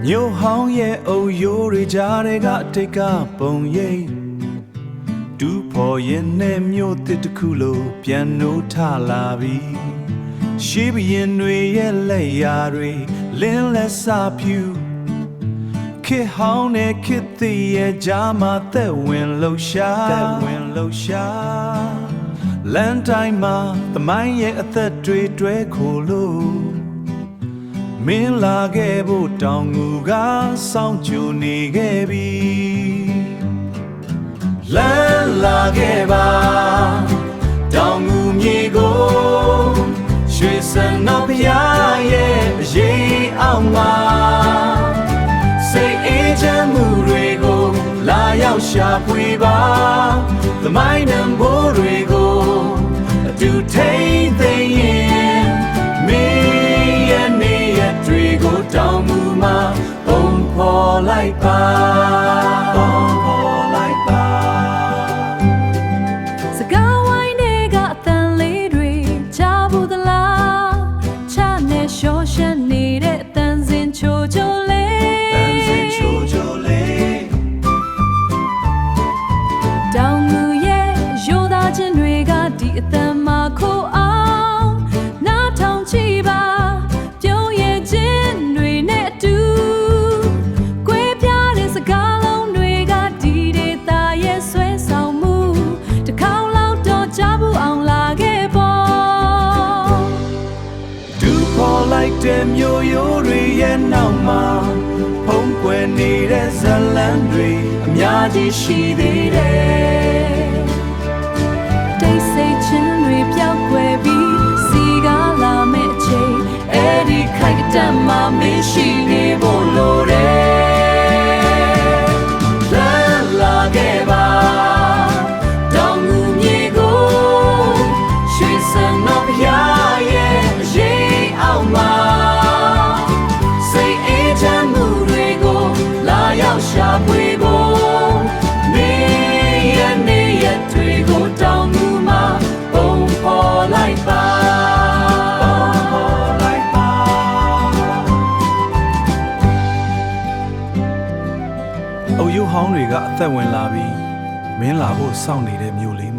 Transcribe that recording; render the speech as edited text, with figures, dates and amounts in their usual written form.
မြို့ဟောင်းရဲ့အုပ်ရိုးတွေကြားတွေကတိတ်ကပုံရိပ်ဒူးဖော်ရင်နဲ့မြို့တစ်တစ်ခုလိုပြန်နိုးထလာပြီရှေးဘရင်တွေရဲ့လက်ရာတွေလင်းလက်စဖြူခေဟောင်းနဲ့ခေသေးရဲ့ကြားမှာသက်ဝင်လှရှာလမ်းတိုင်းမှာသမိုင်းရဲ့အသက်တွေတွဲခိုလို့မင်းလာခဲ့ဖို့တောင်ငူကစောင့်ကြိုနေခဲ့ပြီလမ်းလာခဲ့ပါတောင်ငူမြေကိုရွှေစံတော်ဘုရားရဲ့အရေးအောင်မှာစိတ်အေးချမ်းမှုတွေကိုလာရောက်ရှာဖွေပါသမိုင်းနံမိုးတွေကိုအတူထိန်းသိမ်းရင်မင်းရဲ့နေရတွေကိုတောင်းမှုမှာပုံဖော်လိုက်ပါစကားဝိုင်းတွေကအတန်လေးတွေကြားဘူးသလားချနဲ့ရှောရှက်နေတဲ့အတန်စင်ချိုချိုလေးတောင်ငူရဲ့ရိုးသားခြင်းတွေကဒီအတန်မှာခိုးအောင်နားထောင်ကြည့်ပါပြုံးရဲ့ခြင်းတွေနဲ့အတူကွဲပြားတဲ့စကားလုံးတွေကဒီဒေသရဲ့ဆွဲဆောင်မှုတစ်ခေါက်လောက်တော့ကြားဘူးအောင်လာခဲ့ပေါ့ဒူးဖော်လိုက်တဲ့မြို့ရိုးတွေရဲ့နောက်မှာဖုံးကွယ်နေတဲ့ဇလံတွေအများကြီးရှိသေးတယ်တိတ်ဆိတ်ခြင်းတွေပျောက်ကွယ်ပြီးစီကားလာမဲ့အချိန်အဲ့ဒီခိုက်တတ်မှမရှိနေဖို့လိုတယ်လမ်းလာခဲ့ပါတောင်ငူမြေကိုရွှေစံတော်ဘုရားရဲ့အရေးအောင်မှာစိတ်အေးချမ်းမှုတွေကိုလာရောက်ရှာဖွေဖို့မင်းရဲ့နေရတွေကိုတောင်းမှုမှာပုံဖော်လိုက်ပါအုပ်ရိုးဟောင်းတွေကအသက်ဝင်လာပြီးမင်းလာဖို့စောင့်နေတဲ့မြို့လေး